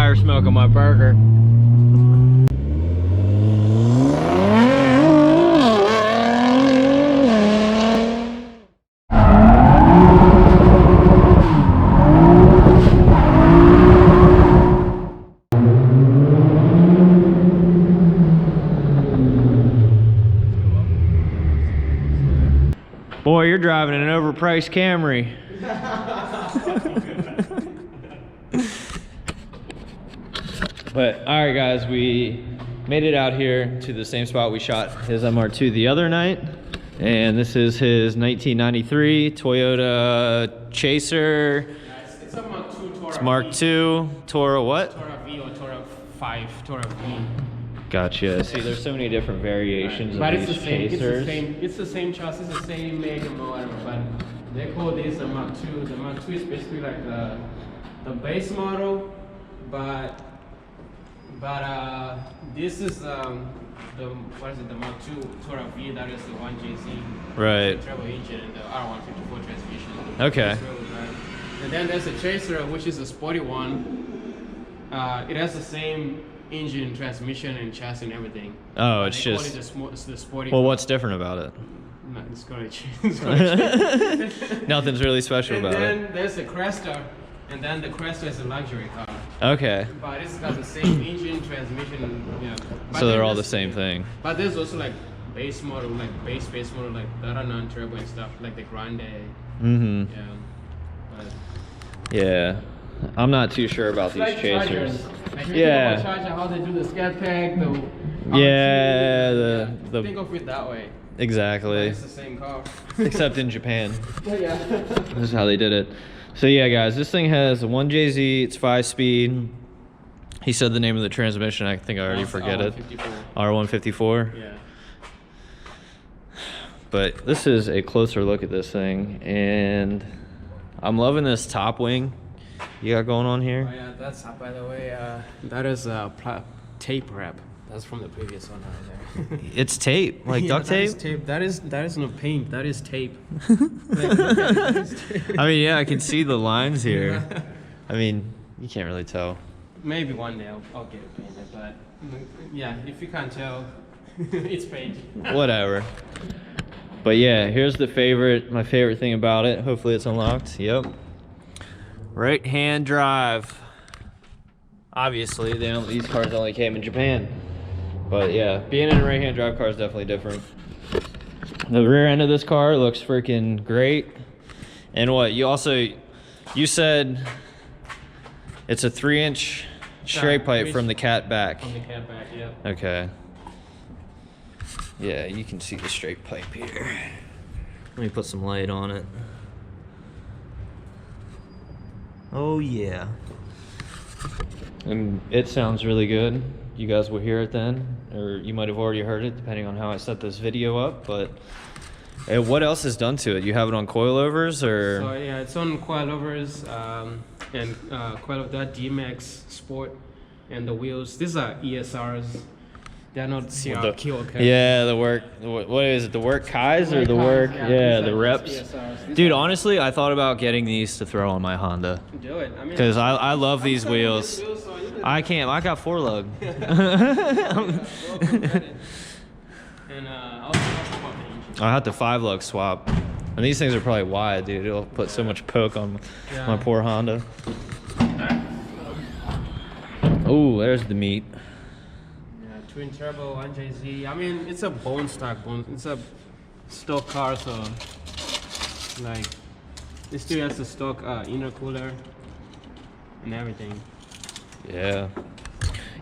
tire smoke on my burger. Boy, you're driving an overpriced Camry. But all right, guys, we made it out here to the same spot we shot his MR2 the other night, and this is his 1993 Toyota Chaser. It's a Mark II Toro. It's Mark II Toro what? Toro V or Toro 5, Toro V. Gotcha. See, there's so many different variations But of it's these the same. Chasers. It's the same chassis, the same make and model. But they call this a Mark II. The Mark II is basically like the base model, but this is the Mark II Toro V. That is the 1JZ. Right. Turbo engine and the R154 transmission. Okay. And then there's a Chaser, which is a sporty one. It has the same engine, transmission, and chassis and everything. Oh, it's they just. call it the sporty. Well, what's different about it? No, it's gonna change. Nothing's really special about And it. then there's the Cresta, and then the Cresta is a luxury car. Okay. But it's got the same engine, transmission, yeah. But So they're then all the there's- same thing. But there's also like base model, like base model, like that are non-turbo and stuff, like the Grande. Mm-hmm. Yeah. But Yeah. I'm not too sure about these like Chasers. Chargers. Like Yeah. Charger, how they do the scat pack, Yeah, the think of it that way. exactly. It's the same car. Except in Japan. Yeah. This is how they did it. So yeah, guys, this thing has a 1JZ. It's 5-speed. He said the name of the transmission. I think I already forget it. R154. Yeah. But this is a closer look at this thing, and I'm loving this top wing you got going on Oh here. yeah, that's by the way. That is tape wrap. That's from the previous one right there. It's tape, like Yeah, duct tape. That is no paint. That is tape. I mean, yeah, I can see the lines here. I mean, you can't really tell. Maybe one day I'll get it painted, but yeah, if you can't tell, it's paint. Whatever. But yeah, here's my favorite thing about it. Hopefully it's unlocked. Yep. Right hand drive. Obviously, these cars only came in Japan. But yeah, being in a right hand drive car is definitely different. The rear end of this car looks freaking great. And what, you said it's a 3-inch straight pipe from the cat back. From the cat back, yeah. Okay. Yeah, you can see the straight pipe here. Let me put some light on it. Oh yeah. And it sounds really good. You guys will hear it then, or you might have already heard it depending on how I set this video up. But what else is done to it? You have it on coilovers, or? So yeah, it's on coilovers and coil of that D-Max Sport, and the wheels. These are ESRs. They're not CRQ or K. Yeah, what is it? The work Kais or the work? Yeah, the reps. Dude, honestly, I thought about getting these to throw on my Honda. Do it. I mean, Because I love these wheels. I can't. I got 4-lug. I have to 5-lug swap. And these things are probably wide, dude. It'll put so much poke on my poor Honda. Oh, there's the meat. Yeah, twin turbo 1JZ. I mean, it's a bone stock. It's a stock car, so like it still has the stock intercooler and everything. Yeah.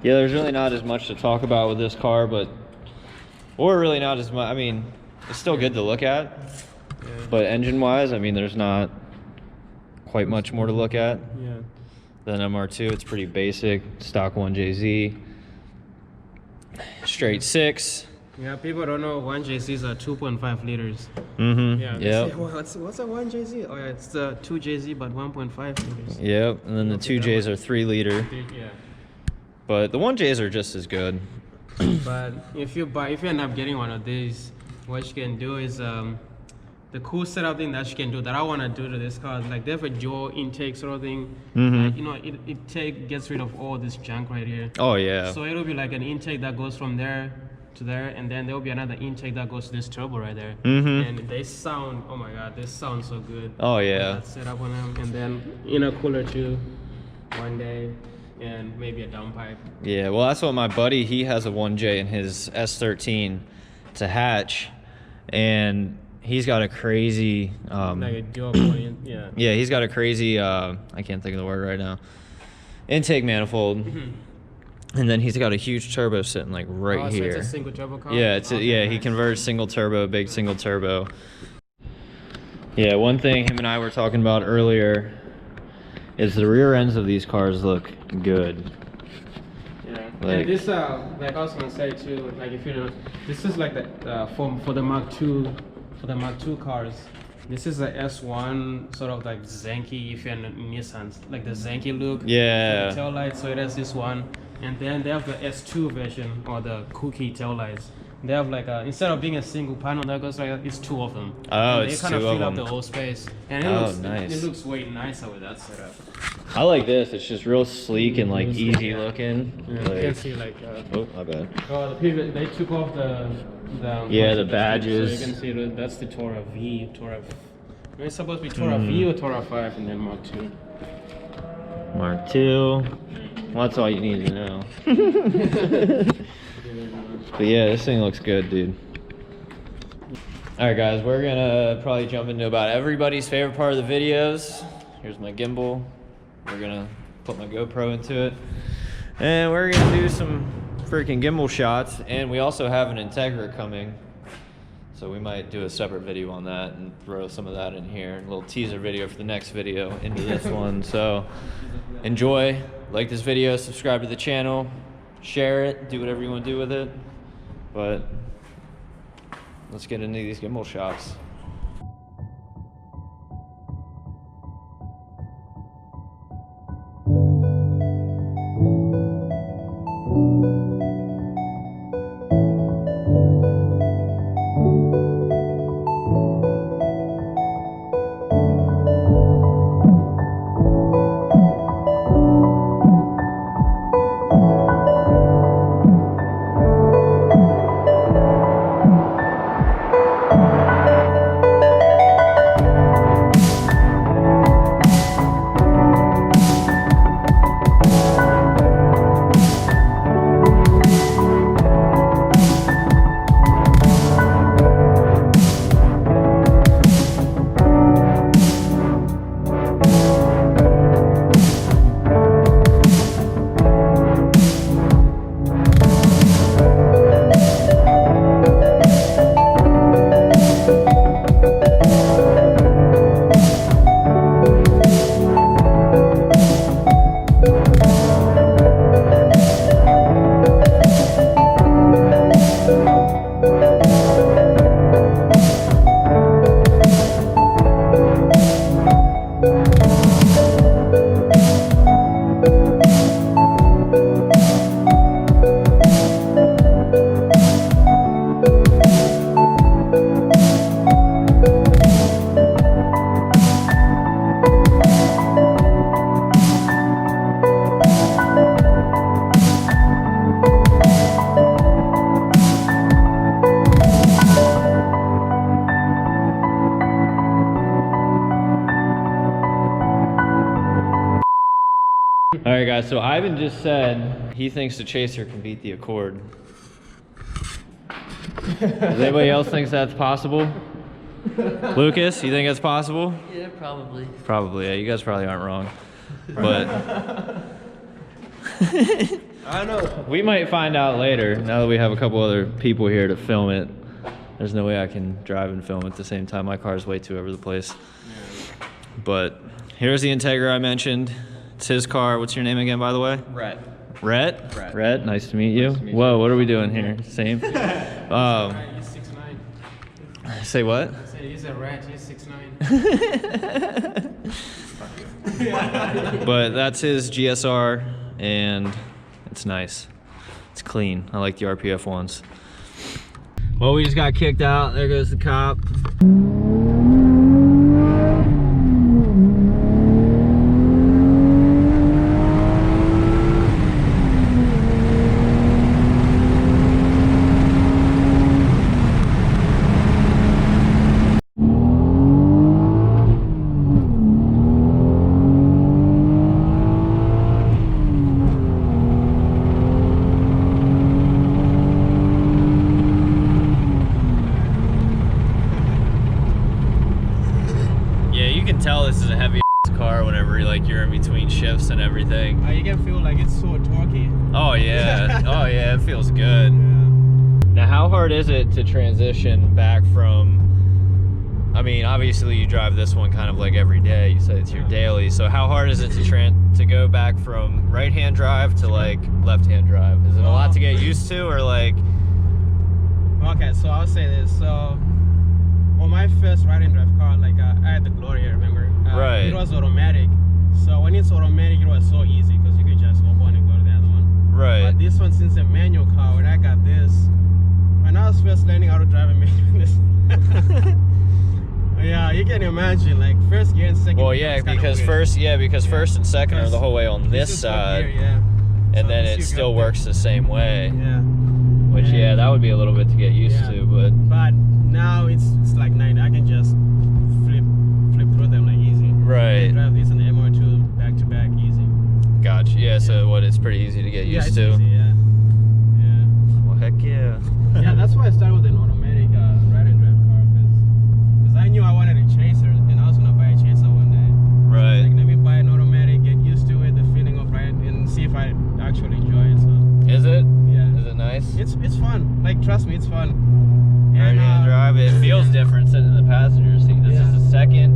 Yeah, there's really not as much to talk about with this car, or really not as much. I mean, it's still good to look at, but engine-wise, I mean, there's not quite much more to look at than MR2. It's pretty basic, stock 1JZ, straight 6. Yeah, people don't know 1JZs are 2.5 liters. Mm-hmm. Yeah. Yep. Say, well, what's a 1JZ? Oh yeah, it's the 2JZ, but 1.5 liters. Yep. And then the 2Js are 3 liter. Yeah. But the 1Js are just as good. But if you end up getting one of these, what you can do is the cool setup thing that you can do that I want to do to this car, like they have a dual intake sort of thing. Like, you know, it gets rid of all this junk right here. Oh yeah. So it'll be like an intake that goes from there to there, and then there'll be another intake that goes to this turbo right there. And they sound, oh my god, they sound so good. Oh yeah. That setup on them, and then intercooler too, one day, and maybe a downpipe. Yeah, well that's what my buddy, he has a 1J in his S13. It's a hatch, and he's got a crazy Like a dual point, yeah. yeah, he's got a crazy I can't think of the word right now, intake manifold. And then he's got a huge turbo sitting like right here. So it's a single turbo car? Yeah, it's Okay, yeah, nice. he converts single turbo, big single turbo. Yeah, one thing him and I were talking about earlier is the rear ends of these cars look good. Yeah, Like- and this like I was gonna say too, like if you know, this is like the for the Mark II, for the Mark II cars. This is the S1 sort of like Zenki, if you're in Nissan, like the Zenki look. Yeah. For the tail lights, so it has this one, and then they have the S2 version or the cookie tail lights. They have like instead of being a single panel that goes like it's two of them. Oh, and it's they kind two of of fill up them. the whole space, and it Oh, looks nice. it looks way nicer with that setup. I like this. It's just real sleek and like easy looking. Yeah, you can Like, see like. oh, my bad. Oh, the previous, they took off the Yeah, the badges. So you can see that's the Tora V, Tora. It's supposed to be Tora V or Tora 5, and then Mark II. Mark II. Well, that's all you need to know. But yeah, this thing looks good, dude. All right, guys, we're gonna probably jump into about everybody's favorite part of the videos. Here's my gimbal. We're gonna put my GoPro into it, and we're gonna do some freaking gimbal shots. And we also have an Integra coming, so we might do a separate video on that and throw some of that in here. A little teaser video for the next video into this one. So enjoy, like this video, subscribe to the channel, share it, do whatever you want to do with it. But let's get into these gimbal shots. All right, guys, so Ivan just said he thinks the Chaser can beat the Accord. Does anybody else think that's possible? Lucas, you think that's possible? Yeah, probably. Probably, yeah, you guys probably aren't wrong. But I don't know. we might find out later, now that we have a couple other people here to film it. There's no way I can drive and film at the same time. My car's way too over the place. But here's the Integra I mentioned. It's his car. What's your name again, by the way? Rhett. Rhett? Rhett. Rhett, nice to meet you. Nice to meet you. Whoa, what are we doing here? Same? He's 6'9". Say what? I said he's a rat. He's 6'9". But that's his GSR, and it's nice. It's clean. I like the RPF ones. Well, we just got kicked out. There goes the cop. this is a heavy car whenever like you're in between shifts and everything. You can feel like it's so torquey. Oh yeah, oh yeah, it feels good. Yeah. Now, how hard is it to transition back from? I mean, obviously you drive this one kind of like every day. You said it's your daily. So how hard is it to go back from right-hand drive to like left-hand drive? Is it a lot to get used to, or like? Okay, so I'll say this. So on my first right-hand drive car, like I had the Gloria, remember? Right. It was automatic. So when it's automatic, it was so easy because you could just open and go to the other one. Right. But this one, since a manual car, when I got this, when I was first learning how to drive a manual, yeah, you can imagine, like first gear and second. Well, gear yeah, is kinda because weird. first and second are the whole way on this is side, gear, yeah. and So then this it you still got works the same way. Yeah. Which yeah, that would be a little bit to get used Yeah. to, but now it's like 90. I can just flip through them like easy. right. I drive this and the MR2 back to back easy. Gotcha. Yeah, so what? It's pretty easy to get used it's to. Easy, yeah. Yeah. Well, heck yeah. Yeah, that's why I started with an automatic ride-and drive car because I knew I wanted a chaser and I was gonna buy a chaser one day. Right. Like, let me buy an automatic, get used to it, the feeling of ride, and see if I actually enjoy it. So Is it? yeah, Is it nice? it's fun. Like trust me, it's fun. Right-hand drive. It feels different sitting in the passenger seat. This is the second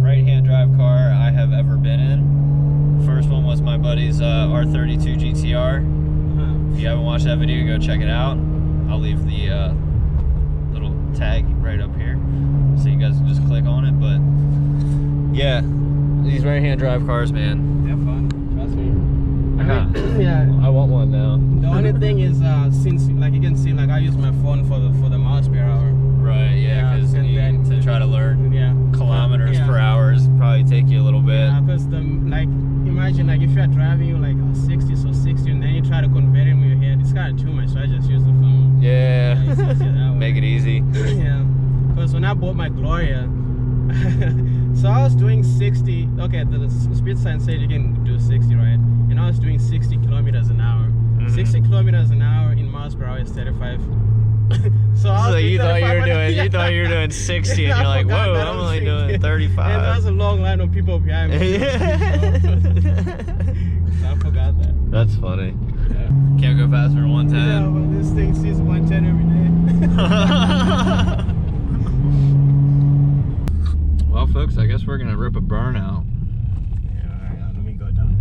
right-hand drive car I have ever been in. First one was my buddy's R32 GTR. If you haven't watched that video, go check it out. I'll leave the little tag right up here so you guys can just click on it. But yeah, these right-hand drive cars, man. They're fun. Trust me. Yeah, I want one now. The only thing is, since like you can see, like I use my phone for the miles per hour. Right. Yeah, because to try to learn kilometers per hour is probably take you a little bit. Yeah, because like imagine like if you're driving, you're like 60, so 60, and then you try to convert it with your head. It's kind of too much, so I just use the phone. Yeah. It's easier that way. Make it easy. Yeah, because when I bought my Gloria, so I was doing 60. Okay, the speed sign said you can do 60, right? And I was doing 60 kilometers an hour. 60 kilometers an hour in miles per hour is 35. So you thought you were doing 60, and you're like, whoa, I'm only doing 35. And there was a long line of people behind me. So I forgot that. That's funny. Yeah. Can't go faster than 110. Yeah, well, this thing sees 110 every day. Well, folks, I guess we're gonna rip a burnout. Yeah, alright, let me go down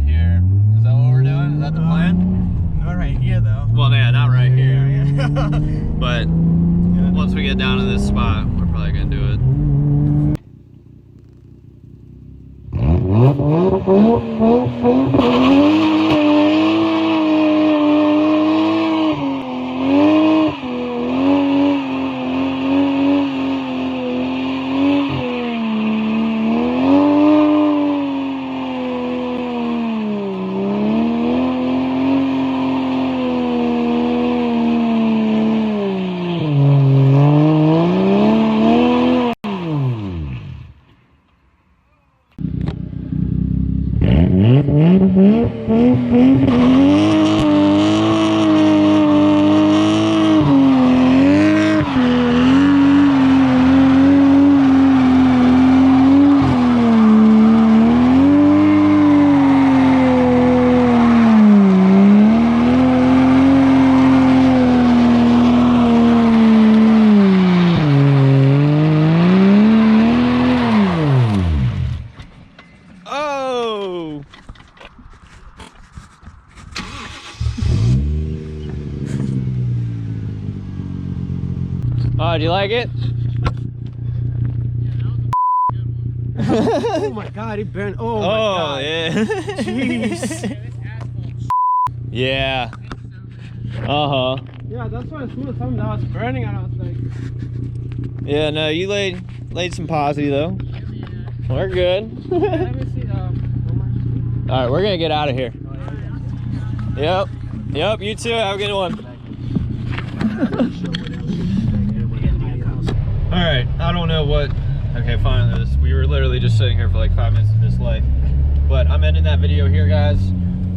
Here. Is that what we're doing? Is that the plan? Not right here, though. Well, yeah, not right here. Yeah. But once we get down to this spot, we're probably gonna do it. Oh, do you like it? Oh my god, it burned. Oh my god. Yeah. Jeez. Yeah. Uh-huh. Yeah, that's why I smelled something that was burning and I was like... Yeah, no, you laid some posse though. We're good. Let me see Alright, we're gonna get out of here. Yep. Yep, you too. Have a good one. Alright, I don't know what... Okay, fine. We were literally just sitting here for like 5 minutes of this life. But I'm ending that video here, guys.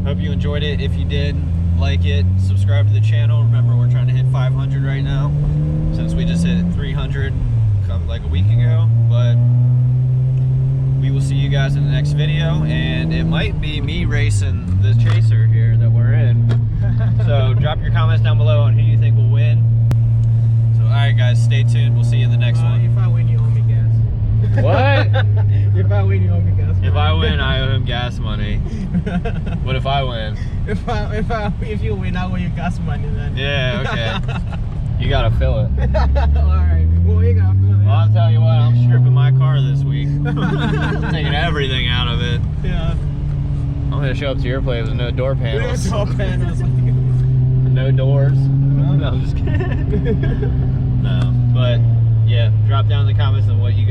Hope you enjoyed it. If you did, like it, subscribe to the channel. Remember, we're trying to hit 500 right now, since we just hit 300 like a week ago. But see you guys in the next video, and it might be me racing the chaser here that we're in. So drop your comments down below on who you think will win. So alright guys, stay tuned. We'll see you in the next one. If I win, you owe me gas. What? If I win, you owe me gas money. If I win, I owe him gas money. What if I win? If you win, I owe you gas money then. Yeah, okay. You gotta fill it. Alright, well, you gotta fill it. Well, I'll tell you what, I'm stripping my car this week. Taking everything out of it. Yeah. I'm gonna show up to your place with no door panels. No door panels. No doors. No, I'm just kidding. No, but yeah, drop down in the comments on what you